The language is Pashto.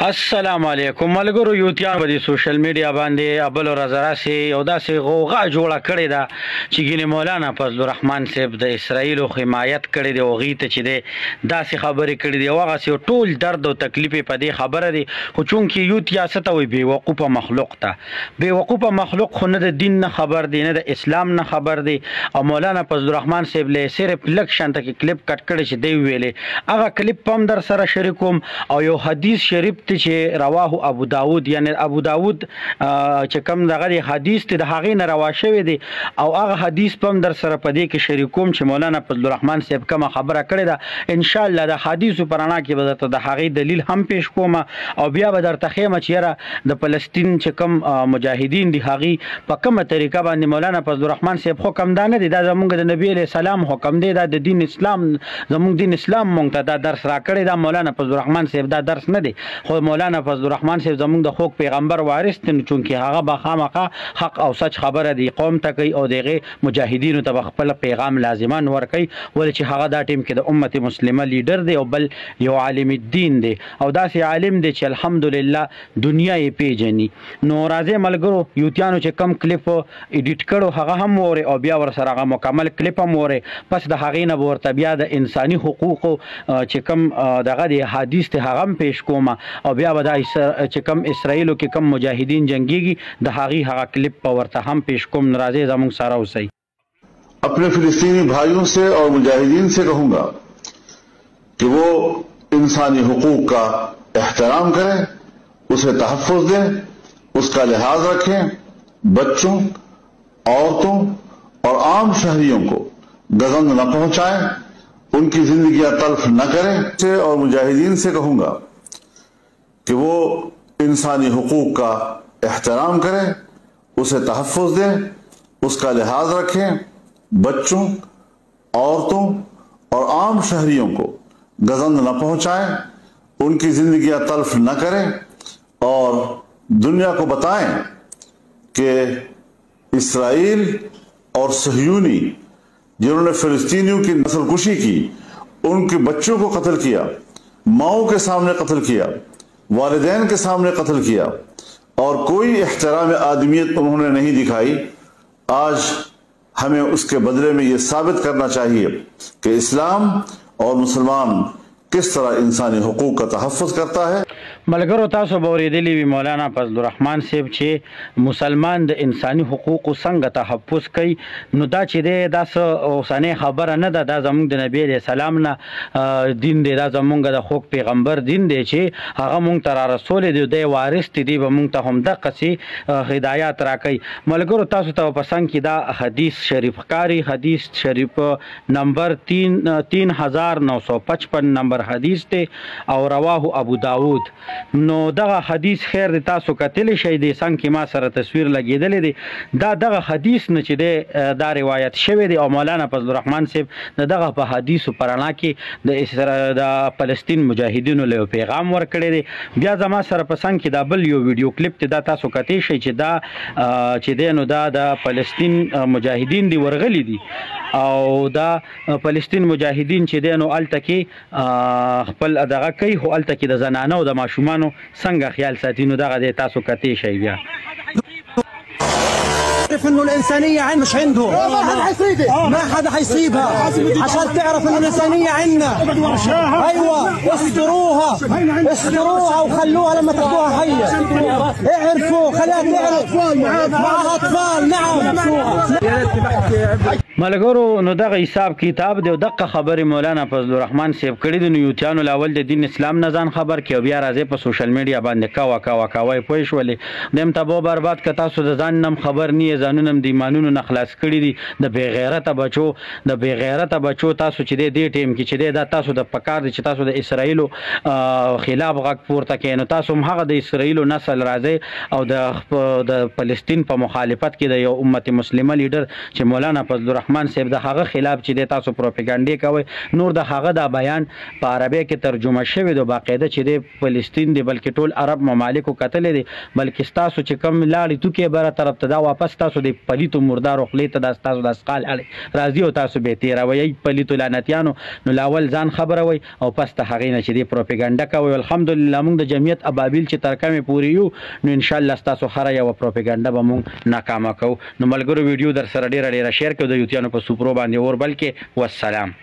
السلام علیکم ملګرو یوتیان په سوشل میډیا باندې ابل او رزراسي یو داسې غوغا جوړه کړې ده چې ګینه مولانا فضل الرحمن صاحب د اسرائیل حمایت کړې دی او غي ته چې دی داسې خبرې کړې دی هغه سي ټول درد او تکلیف په دې خبره دی خو چونکې یوتیا ستوي بي وقوفه مخلوق ته بي وقوفه مخلوق خو نه د دین نه خبر دی نه د اسلام نه خبر دی او مولانا فضل الرحمن صاحب له صرف لک شانته کې کلیپ کټ کړی چې دی ویلې هغه کلیپ هم در سره شریکوم او یو حدیث شریف چې رواه ابو داود یعنی ابو داود چې کوم دغه حدیث ته د هغې نه روا شوی دی او هغه حدیث په هم در سره په دې کې شریکوم چې مولانا فضل الرحمن صاحب کومه خبره کړې ده ان شاء الله د حدیثو په رڼا کې به درته د هغې دلیل هم پیش کوم او بیا به درته ښیم چې یاره د فلسطین چې کوم مجاهدین دي هغې په کومه طریقه باندې مولانا فضل الرحمن صاحب حکم دا نه دی دا زمونږ د نبي علیه السلام حکم دی دا د دین اسلام زمونږ دین اسلام مونږ ته دا درس راکړی دا مولانا فضل الرحمن صاحب دا درس نه دی خو مولانا فضل الرحمن صاحب زمونږ د خوږ پیغمبر وارث دی نو چونکې هغه به خامخا حق او سچ خبره دی قوم ته کوي او د هغې مجاهدینو ته به خپل پیغام لازمان ورکوي ولې چې هغه دا ټیم کې د امت مسلمه لیډر دی او بل یو عالم الدین دی او داسې عالم دی چې الحمدلله دنیا یې پیژني نو راځئ ملګرو یوتیانو چې کم کلیپ ایډیټ کړو هغه هم وورئ او بیا ورسره هغه مکمل کلیپ هم وورئ پس د هغې نه به ورته بیا د انساني حقوقو چې کم دغه دی حدیث ته هغه هم پیش کوم او بیا به دا چې کم اسرائیلو کې کم مجاهدین جنگیږي د هغې هغه کلیپ په ورته هم پیش کوم نو راځئ زموږ سره اوسئ अपने फिलिस्तीनी भाइयों से और मुजाहिदीन से कहूंगा कि वो इंसानी हुकूक का एहतराम करें, उसे तहफ़्फ़ुज़ दें, उसका लिहाज रखें, बच्चों, औरतों और आम शहरियों को गज़ंद न पहुंचाएं, उनकी जिंदगियां तल्फ न करें और मुजाहिदीन से कहूंगा कि वो इंसानी हुकूक का एहतराम करें, उसे तहफ़्फ़ुज़ दें, उसका लिहाज रखें, बच्चों, औरतों और आम शहरियों को गज़ंद न पहुंचाएं, उनकी जिंदगियां तल्फ न करें और दुनिया को बताएं कि इसराइल और सहयूनी जिन्होंने फिलिस्तीनियों की नस्लकुशी की, उनके बच्चों को कत्ल किया, माओं के सामने कत्ल किया, वालिदैन के सामने कत्ल किया और कोई एहतराम आदमियत उन्होंने नहीं दिखाई। आज हमें उसके बदले में ये साबित करना चाहिए कि इस्लाम और मुसलमान किस तरह इंसानी हुकूक का तहफ़्फ़ुज़ करता है। ملګرو تاسو به اورېدلي وي مولانا فضل الرحمن صاحب چې مسلمان د انساني حقوقو څنګه تحفظ کوي نو دا چې دی دا څه اوسنۍ خبره نه ده دا زموږ د نبي علیه السلام نه دین دی دا زموږ د خوږ پیغمبر دین دی چې هغه موږ ته را رسولی دی دی وارث دی دی به موږ ته همدقسې هدایات راکوي ملګرو تاسو ته په څنګ کې دا حدیث شریف ښکاري حدیث شریف نمبر 3955 نمبر حدیث دی او رواه ابو داود نو دغه حدیث خیر دی تاسو کتلی شئ د څنګ کې ما سره تصویر لګېدلی دی دا دغه حدیث نه چې دی دا روایت شوی دی او مولانا فضل الرحمن صاحب د دغه په حدیثو په رڼا کې د فلسطین مجاهدینو له پیغام ورکړی دی بیا زما سره په څنګ کې دا بل یو ویډیو کلیپ دی دا تاسو کتی شئ چې دا چې دی نو دا د فلسطین مجاهدین دی ورغلی دي او دا فلسطین مجاهدین چې دی نو هلته کې خپل دغه کوي خو هلته کې د زنانه او د ماشومانو څنګه خیال ساتي نو دغه دی تاسو کتی شئ بیا تعرف انه الانسانيه عين مش عنده ما حدا حيصيبها عشان تعرف انه الانسانيه عندنا ايوه استروها وخلوها لما تاخذوها حيه اعرفوا خليها تعرف معها اطفال نعم ملګرو نو دغه حساب کتاب دی او دغه خبرې مولانا فضل الرحمن صاحب کړي دي نو یوتیانو لاول د دین اسلام نه ځان خبر کړي او بیا راځي په سوشل میډیا باندې کوه پوه شولې دیم تبو برباد که تاسو د ځان نم خبر نه ځانونه د ایمانونو نه خلاص کړي دي د بېغیرته بچو تاسو چې دې ټیم کې چې دی دا تاسو د پکار دی چې تاسو د اسرائیلو خلاف غږ پورته کوئ نو تاسو هم هغه د اسرائیلو نسل راځئ او د فلسطین په مخالفت کې د یو امت مسلمه لیډر چې مولانا فضل الرحمن صاحب د هغه خلاف چې دی تاسو پروپاګانډې کوئ نور د هغه دا بیان په عربی کې ترجمه شوی دی باقاعده چې دی فلسطین دی بلکې ټول عرب ممالکو کتلی دی بلکې ستاسو چې کوم لاړې توکې بره طرف ته دا واپس تاسو تاسو د پلیتو مردارو خولې ته دا ستاسو د اسقال راځي او تاسو به تېروئ پلیتو لعنتیانو نو لاول ځان خبروئ او پس ته هغې نه چې دې پروپیګنډه کوئ. الحمدلله موږ د جمعیت ابابیل چې تر کمې پورې یو نو انشاءالله ستاسو هره یوه پروپیګنډه به موږ ناکامه کوو. نو ملګرو ویډیو در سره ډېره شیر کړو د یوتیانو په سوپرو باندې اور بلکې والسلام.